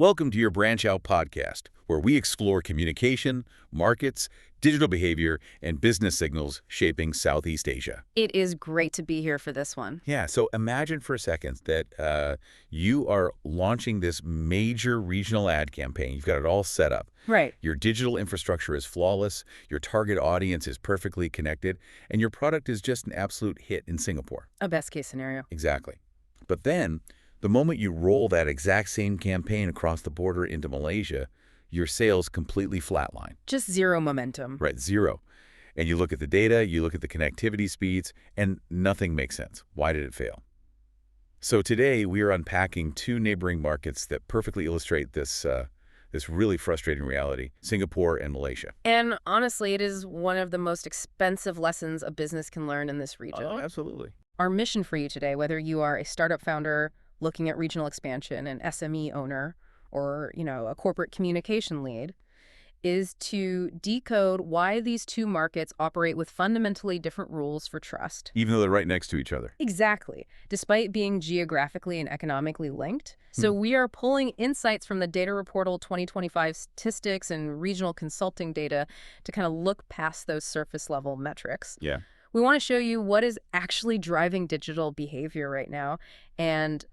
Welcome to your Branch Out podcast, where we explore communication, markets, digital behavior, and business signals shaping Southeast Asia. It is great to be here for this one. Yeah, so imagine for a second that you are launching this major regional ad campaign. You've got it all set up. Right. Your digital infrastructure is flawless, your target audience is perfectly connected, and your product is just an absolute hit in Singapore. A best case scenario. Exactly. But then, the moment you roll that exact same campaign across the border into Malaysia, your sales completely flatline. Just zero momentum. Right, zero. And you look at the data, you look at the connectivity speeds, and nothing makes sense. Why did it fail? So today, we are unpacking two neighboring markets that perfectly illustrate this really frustrating reality, Singapore and Malaysia. And honestly, it is one of the most expensive lessons a business can learn in this region. Oh, absolutely. Our mission for you today, whether you are a startup founder looking at regional expansion, an SME owner, or, a corporate communication lead, is to decode why these two markets operate with fundamentally different rules for trust. Even though they're right next to each other. Exactly, despite being geographically and economically linked. So we are pulling insights from the Data Reportal 2025 statistics and regional consulting data to kind of look past those surface level metrics. Yeah. We want to show you what is actually driving digital behavior right now and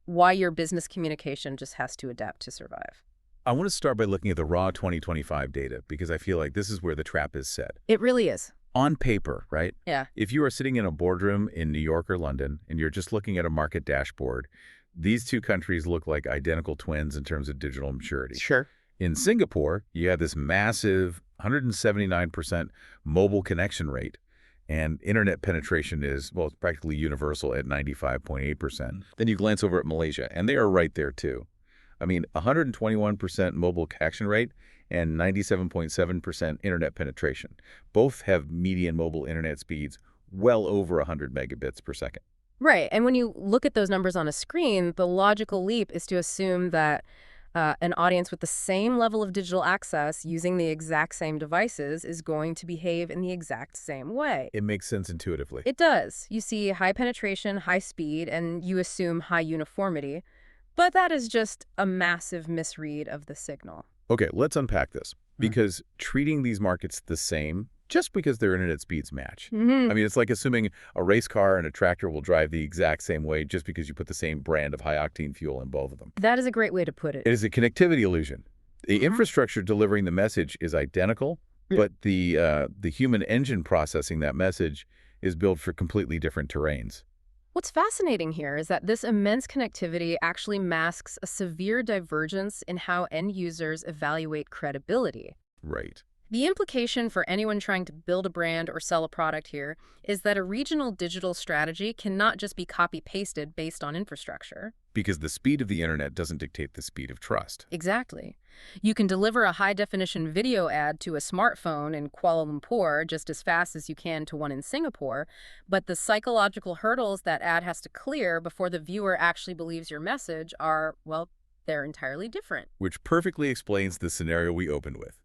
why your business communication just has to adapt to survive. I want to start by looking at the raw 2025 data because I feel like this is where the trap is set. It really is. On paper, right? Yeah. If you are sitting in a boardroom in New York or London and you're just looking at a market dashboard, these two countries look like identical twins in terms of digital maturity. Sure. In Singapore, you have this massive 179% mobile connection rate, and internet penetration is, well, it's practically universal at 95.8%. Then you glance over at Malaysia, and they are right there too. I mean, 121% mobile connection rate and 97.7% internet penetration. Both have median mobile internet speeds well over 100 megabits per second. Right. And when you look at those numbers on a screen, the logical leap is to assume that an audience with the same level of digital access using the exact same devices is going to behave in the exact same way. It makes sense intuitively. It does. You see high penetration, high speed, and you assume high uniformity. But that is just a massive misread of the signal. Okay, let's unpack this. Because treating these markets the same just because their internet speeds match. I mean, it's like assuming a race car and a tractor will drive the exact same way just because you put the same brand of high-octane fuel in both of them. That is a great way to put it. It is a connectivity illusion. The infrastructure delivering the message is identical, but the human engine processing that message is built for completely different terrains. What's fascinating here is that this immense connectivity actually masks a severe divergence in how end users evaluate credibility. Right. The implication for anyone trying to build a brand or sell a product here is that a regional digital strategy cannot just be copy-pasted based on infrastructure. Because the speed of the internet doesn't dictate the speed of trust. Exactly. You can deliver a high-definition video ad to a smartphone in Kuala Lumpur just as fast as you can to one in Singapore, but the psychological hurdles that ad has to clear before the viewer actually believes your message are, well, they're entirely different. Which perfectly explains the scenario we opened with.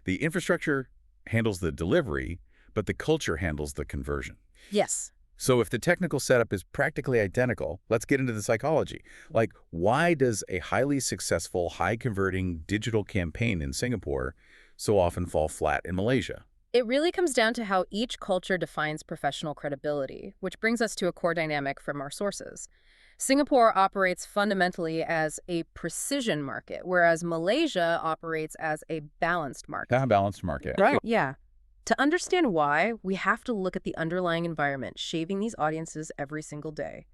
The infrastructure handles the delivery, but the culture handles the conversion. Yes. So if the technical setup is practically identical, let's get into the psychology. Like, why does a highly successful, high-converting digital campaign in Singapore so often fall flat in Malaysia? It really comes down to how each culture defines professional credibility, which brings us to a core dynamic from our sources. Singapore operates fundamentally as a precision market, whereas Malaysia operates as a balanced market. A balanced market. Right. Yeah. To understand why, we have to look at the underlying environment shaping these audiences every single day.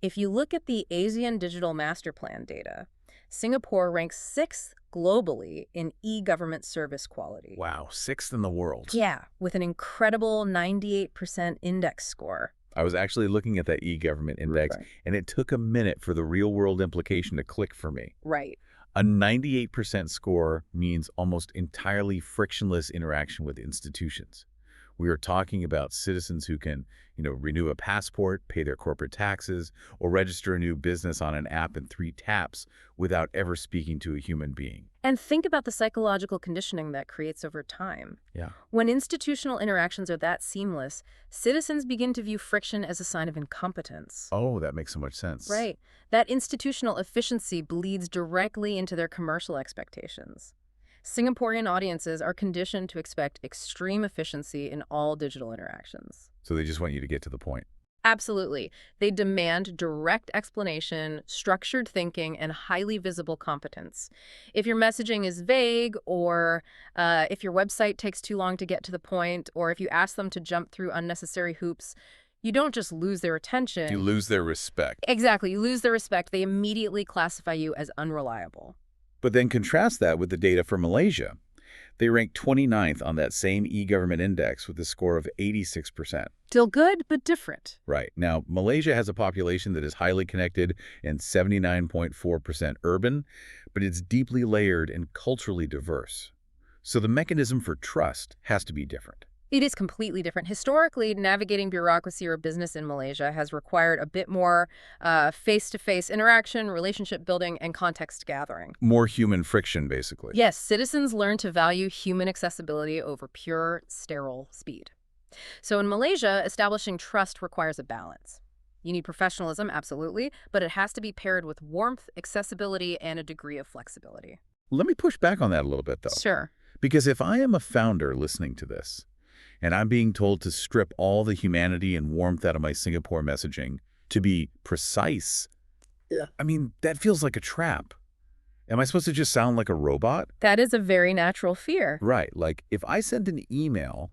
If you look at the ASEAN Digital Master Plan data, Singapore ranks 6th globally in e-government service quality. Wow, 6th in the world. Yeah, with an incredible 98% index score. I was actually looking at that e-government index, and it took a minute for the real-world implication to click for me. Right. A 98% score means almost entirely frictionless interaction with institutions, We are talking about citizens who can, renew a passport, pay their corporate taxes, or register a new business on an app in 3 taps without ever speaking to a human being. And think about the psychological conditioning that creates over time. Yeah. When institutional interactions are that seamless, citizens begin to view friction as a sign of incompetence. Oh, that makes so much sense. Right. That institutional efficiency bleeds directly into their commercial expectations. Singaporean audiences are conditioned to expect extreme efficiency in all digital interactions. So they just want you to get to the point. Absolutely. They demand direct explanation, structured thinking, and highly visible competence. If your messaging is vague, or if your website takes too long to get to the point, or if you ask them to jump through unnecessary hoops, you don't just lose their attention. You lose their respect. Exactly. You lose their respect. They immediately classify you as unreliable. But then contrast that with the data for Malaysia. They rank 29th on that same e-government index with a score of 86%. Still good, but different. Right. Now, Malaysia has a population that is highly connected and 79.4% urban, but it's deeply layered and culturally diverse. So the mechanism for trust has to be different. It is completely different. Historically, navigating bureaucracy or business in Malaysia has required a bit more face-to-face interaction, relationship building, and context gathering. More human friction, basically. Yes, citizens learn to value human accessibility over pure, sterile speed. So in Malaysia, establishing trust requires a balance. You need professionalism, absolutely, but it has to be paired with warmth, accessibility, and a degree of flexibility. Let me push back on that a little bit, though. Sure. Because if I am a founder listening to this, and I'm being told to strip all the humanity and warmth out of my Singapore messaging to be precise, I mean, that feels like a trap. Am I supposed to just sound like a robot? That is a very natural fear. Right. Like, if I send an email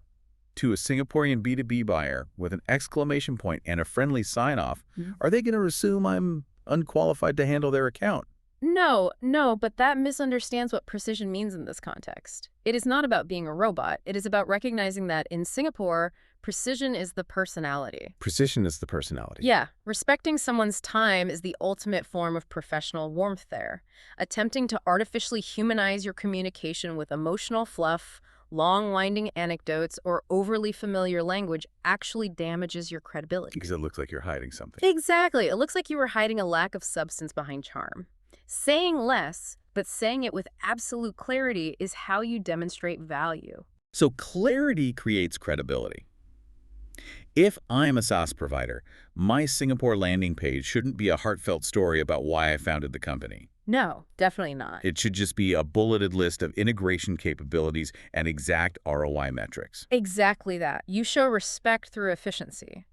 to a Singaporean B2B buyer with an exclamation point and a friendly sign-off, are they going to assume I'm unqualified to handle their account? No, but that misunderstands what precision means in this context. It is not about being a robot. It is about recognizing that in Singapore, precision is the personality. Precision is the personality. Yeah, respecting someone's time is the ultimate form of professional warmth there. Attempting to artificially humanize your communication with emotional fluff, long, winding anecdotes, or overly familiar language actually damages your credibility. Because it looks like you're hiding something. Exactly. It looks like you were hiding a lack of substance behind charm. Saying less, but saying it with absolute clarity is how you demonstrate value. So clarity creates credibility. If I'm a SaaS provider, my Singapore landing page shouldn't be a heartfelt story about why I founded the company. No, definitely not. It should just be a bulleted list of integration capabilities and exact ROI metrics. Exactly that. You show respect through efficiency.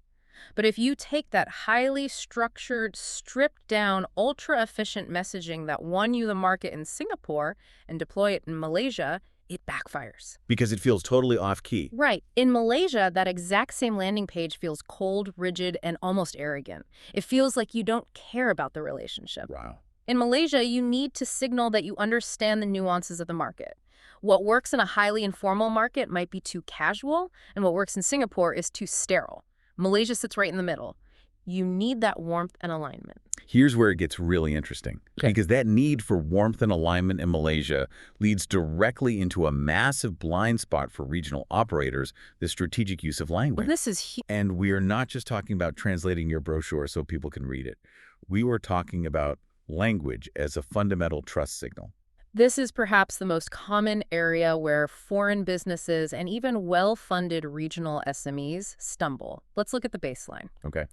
But if you take that highly structured, stripped-down, ultra-efficient messaging that won you the market in Singapore and deploy it in Malaysia, it backfires. Because it feels totally off-key. Right. In Malaysia, that exact same landing page feels cold, rigid, and almost arrogant. It feels like you don't care about the relationship. Wow. In Malaysia, you need to signal that you understand the nuances of the market. What works in a highly informal market might be too casual, and what works in Singapore is too sterile. Malaysia sits right in the middle. You need that warmth and alignment. Here's where it gets really interesting. Okay. Because that need for warmth and alignment in Malaysia leads directly into a massive blind spot for regional operators, the strategic use of language. Well, this is huge. And we are not just talking about translating your brochure so people can read it. We were talking about language as a fundamental trust signal. This is perhaps the most common area where foreign businesses and even well-funded regional SMEs stumble. Let's look at the baseline. Okay.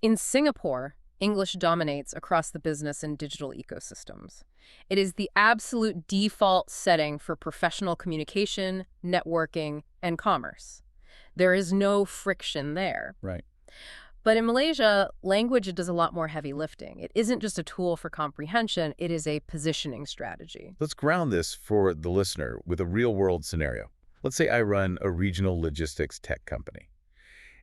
In Singapore, English dominates across the business and digital ecosystems. It is the absolute default setting for professional communication, networking, and commerce. There is no friction there. Right. But in Malaysia, language does a lot more heavy lifting. It isn't just a tool for comprehension, it is a positioning strategy. Let's ground this for the listener with a real-world scenario. Let's say I run a regional logistics tech company,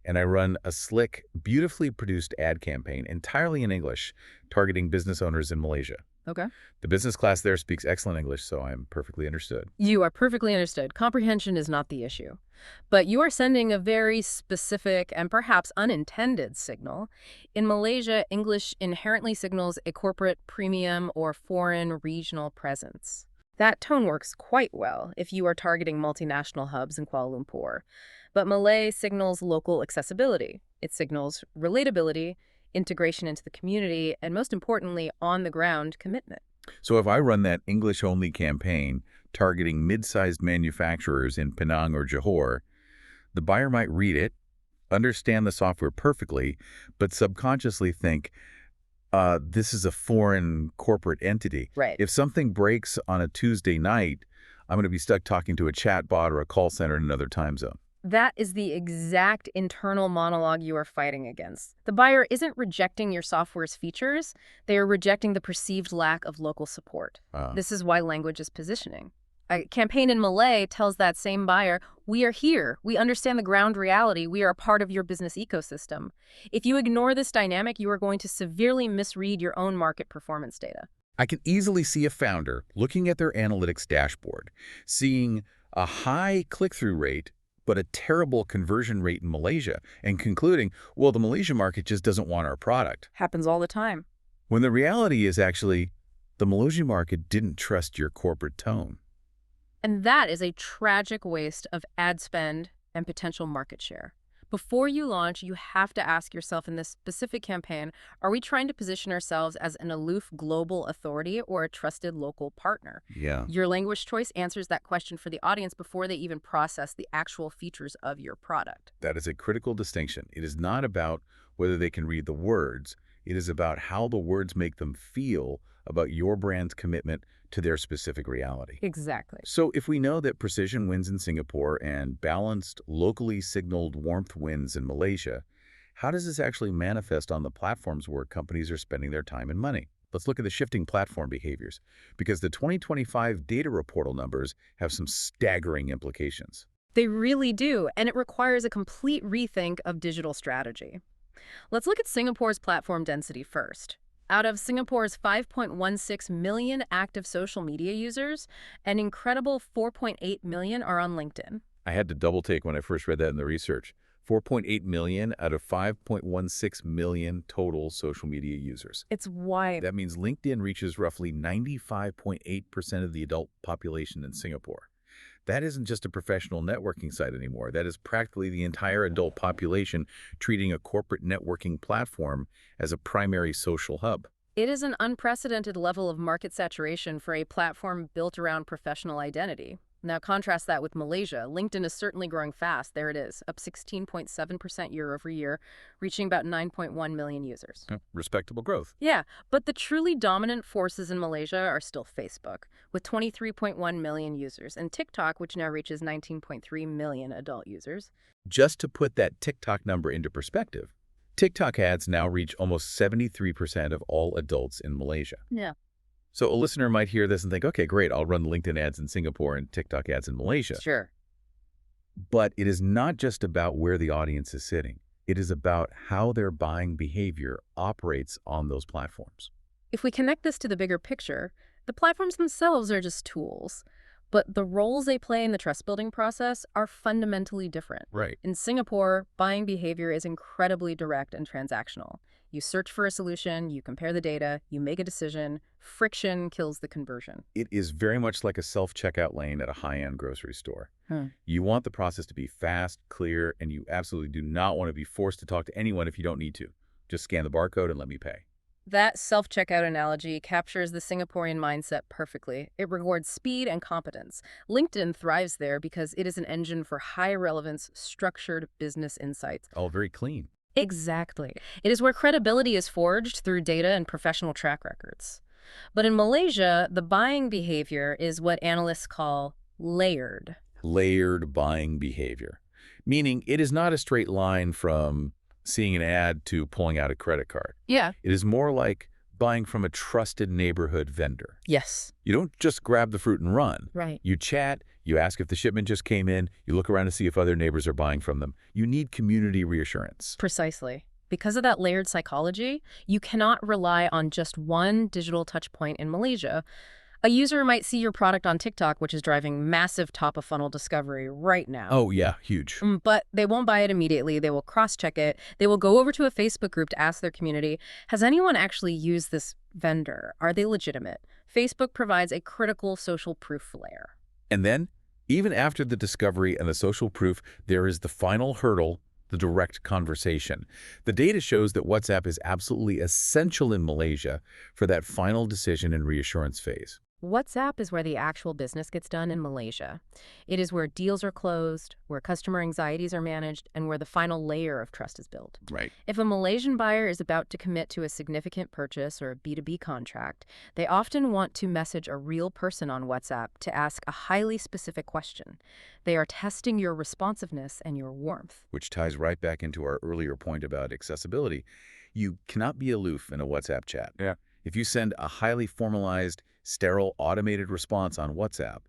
and I run a slick, beautifully produced ad campaign entirely in English, targeting business owners in Malaysia. Okay. The business class there speaks excellent English, so I'm perfectly understood. You are perfectly understood. Comprehension is not the issue. But you are sending a very specific and perhaps unintended signal. In Malaysia, English inherently signals a corporate premium or foreign regional presence. That tone works quite well if you are targeting multinational hubs in Kuala Lumpur. But Malay signals local accessibility. It signals relatability, integration into the community, and most importantly, on-the-ground commitment. So if I run that English-only campaign targeting mid-sized manufacturers in Penang or Johor, the buyer might read it, understand the software perfectly, but subconsciously think, this is a foreign corporate entity. Right. If something breaks on a Tuesday night, I'm going to be stuck talking to a chatbot or a call center in another time zone. That is the exact internal monologue you are fighting against. The buyer isn't rejecting your software's features, they are rejecting the perceived lack of local support. This is why language is positioning. A campaign in Malay tells that same buyer, we are here, we understand the ground reality, we are a part of your business ecosystem. If you ignore this dynamic, you are going to severely misread your own market performance data. I can easily see a founder looking at their analytics dashboard, seeing a high click-through rate, but a terrible conversion rate in Malaysia, and concluding, well, the Malaysian market just doesn't want our product. Happens all the time. When the reality is actually, the Malaysian market didn't trust your corporate tone. And that is a tragic waste of ad spend and potential market share. Before you launch, you have to ask yourself in this specific campaign, are we trying to position ourselves as an aloof global authority or a trusted local partner? Yeah. Your language choice answers that question for the audience before they even process the actual features of your product. That is a critical distinction. It is not about whether they can read the words. It is about how the words make them feel about your brand's commitment to their specific reality. Exactly. So if we know that precision wins in Singapore and balanced, locally signaled warmth wins in Malaysia, how does this actually manifest on the platforms where companies are spending their time and money? Let's look at the shifting platform behaviors, because the 2025 data reportal numbers have some staggering implications. They really do, and it requires a complete rethink of digital strategy. Let's look at Singapore's platform density first. Out of Singapore's 5.16 million active social media users, an incredible 4.8 million are on LinkedIn. I had to double take when I first read that in the research. 4.8 million out of 5.16 million total social media users. It's wide. That means LinkedIn reaches roughly 95.8% of the adult population in Singapore. That isn't just a professional networking site anymore. That is practically the entire adult population treating a corporate networking platform as a primary social hub. It is an unprecedented level of market saturation for a platform built around professional identity. Now contrast that with Malaysia. LinkedIn is certainly growing fast. There it is, up 16.7% year over year, reaching about 9.1 million users. Respectable growth. Yeah, but the truly dominant forces in Malaysia are still Facebook, with 23.1 million users, and TikTok, which now reaches 19.3 million adult users. Just to put that TikTok number into perspective, TikTok ads now reach almost 73% of all adults in Malaysia. Yeah. So a listener might hear this and think, okay, great, I'll run LinkedIn ads in Singapore and TikTok ads in Malaysia. Sure. But it is not just about where the audience is sitting. It is about how their buying behavior operates on those platforms. If we connect this to the bigger picture, the platforms themselves are just tools. But the roles they play in the trust-building process are fundamentally different. Right. In Singapore, buying behavior is incredibly direct and transactional. You search for a solution, you compare the data, you make a decision. Friction kills the conversion. It is very much like a self-checkout lane at a high-end grocery store. You want the process to be fast, clear, and you absolutely do not want to be forced to talk to anyone if you don't need to. Just scan the barcode and let me pay. That self-checkout analogy captures the Singaporean mindset perfectly. It rewards speed and competence. LinkedIn thrives there because it is an engine for high-relevance, structured business insights. All very clean. Exactly. It is where credibility is forged through data and professional track records. But in Malaysia, the buying behavior is what analysts call layered. Layered buying behavior, meaning it is not a straight line from seeing an ad to pulling out a credit card. Yeah. It is more like buying from a trusted neighborhood vendor. Yes. You don't just grab the fruit and run. Right. You chat, you ask if the shipment just came in, you look around to see if other neighbors are buying from them. You need community reassurance. Precisely. Because of that layered psychology, you cannot rely on just one digital touch point in Malaysia. A user might see your product on TikTok, which is driving massive top-of-funnel discovery right now. Oh, yeah, huge. But they won't buy it immediately. They will cross-check it. They will go over to a Facebook group to ask their community, has anyone actually used this vendor? Are they legitimate? Facebook provides a critical social proof layer. And then, even after the discovery and the social proof, there is the final hurdle, the direct conversation. The data shows that WhatsApp is absolutely essential in Malaysia for that final decision and reassurance phase. WhatsApp is where the actual business gets done in Malaysia. It is where deals are closed, where customer anxieties are managed, and where the final layer of trust is built. Right. If a Malaysian buyer is about to commit to a significant purchase or a B2B contract, they often want to message a real person on WhatsApp to ask a highly specific question. They are testing your responsiveness and your warmth. Which ties right back into our earlier point about accessibility. You cannot be aloof in a WhatsApp chat. Yeah. If you send a highly formalized, sterile, automated response on WhatsApp,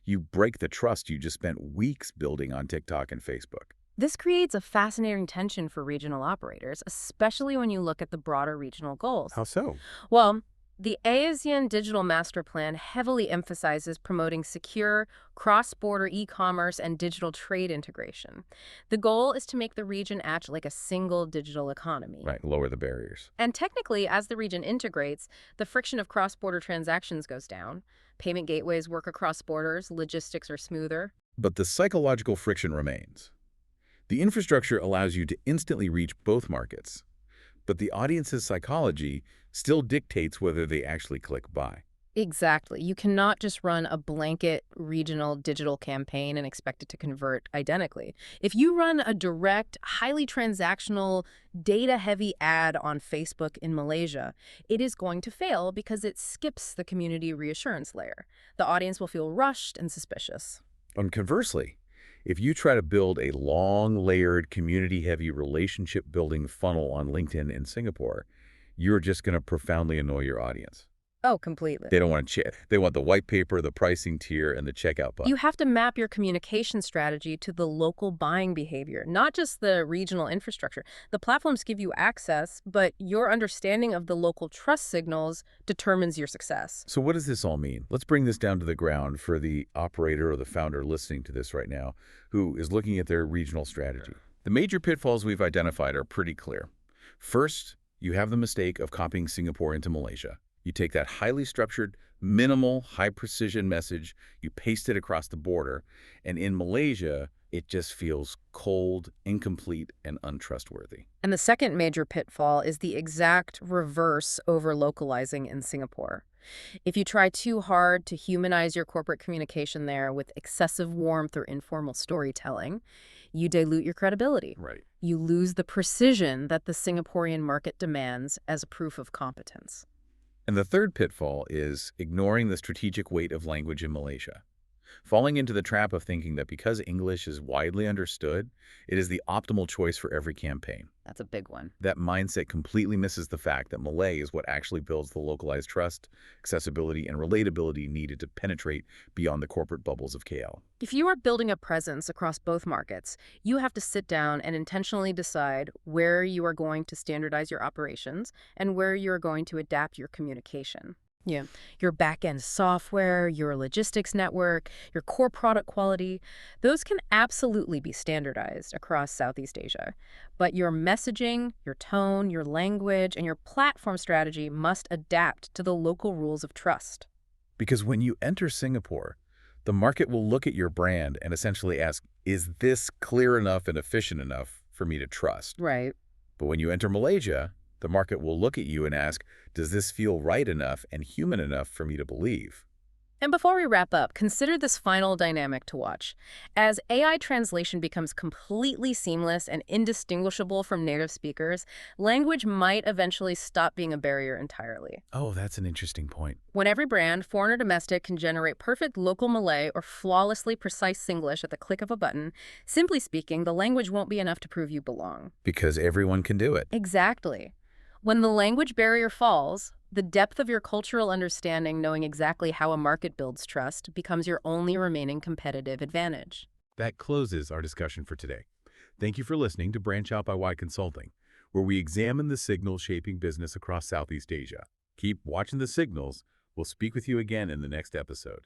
you break the trust you just spent weeks building on TikTok and Facebook. This creates a fascinating tension for regional operators, especially when you look at the broader regional goals. How so? Well, the ASEAN Digital Master Plan heavily emphasizes promoting secure, cross-border e-commerce and digital trade integration. The goal is to make the region act like a single digital economy. Right, lower the barriers. And technically, as the region integrates, the friction of cross-border transactions goes down. Payment gateways work across borders, logistics are smoother. But the psychological friction remains. The infrastructure allows you to instantly reach both markets, but the audience's psychology still dictates whether they actually click buy. Exactly. You cannot just run a blanket regional digital campaign and expect it to convert identically. If you run a direct, highly transactional, data-heavy ad on Facebook in Malaysia, it is going to fail because it skips the community reassurance layer. The audience will feel rushed and suspicious. And conversely, if you try to build a long, layered, community-heavy relationship-building funnel on LinkedIn in Singapore, you're just going to profoundly annoy your audience. Oh, completely. They don't want to they want the white paper, the pricing tier, and the checkout button. You have to map your communication strategy to the local buying behavior, not just the regional infrastructure. The platforms give you access, but your understanding of the local trust signals determines your success. So what does this all mean? Let's bring this down to the ground for the operator or the founder listening to this right now who is looking at their regional strategy. The major pitfalls we've identified are pretty clear. First, you have the mistake of copying Singapore into Malaysia. You take that highly structured, minimal, high-precision message, you paste it across the border, and in Malaysia, it just feels cold, incomplete, and untrustworthy. And the second major pitfall is the exact reverse over-localizing in Singapore. If you try too hard to humanize your corporate communication there with excessive warmth or informal storytelling, you dilute your credibility. Right. You lose the precision that the Singaporean market demands as a proof of competence. And the third pitfall is ignoring the strategic weight of language in Malaysia. Falling into the trap of thinking that because English is widely understood, it is the optimal choice for every campaign. That's a big one. That mindset completely misses the fact that Malay is what actually builds the localized trust, accessibility, and relatability needed to penetrate beyond the corporate bubbles of KL. If you are building a presence across both markets, you have to sit down and intentionally decide where you are going to standardize your operations and where you are going to adapt your communication. Yeah. Your back-end software, your logistics network, your core product quality, those can absolutely be standardized across Southeast Asia. But your messaging, your tone, your language, and your platform strategy must adapt to the local rules of trust. Because when you enter Singapore, the market will look at your brand and essentially ask, is this clear enough and efficient enough for me to trust? Right. But when you enter Malaysia, the market will look at you and ask, does this feel right enough and human enough for me to believe? And before we wrap up, consider this final dynamic to watch. As AI translation becomes completely seamless and indistinguishable from native speakers, language might eventually stop being a barrier entirely. Oh, that's an interesting point. When every brand, foreign or domestic, can generate perfect local Malay or flawlessly precise Singlish at the click of a button, simply speaking, the language won't be enough to prove you belong. Because everyone can do it. Exactly. When the language barrier falls, the depth of your cultural understanding, knowing exactly how a market builds trust, becomes your only remaining competitive advantage. That closes our discussion for today. Thank you for listening to Branch Out by Y Consulting, where we examine the signals shaping business across Southeast Asia. Keep watching the signals. We'll speak with you again in the next episode.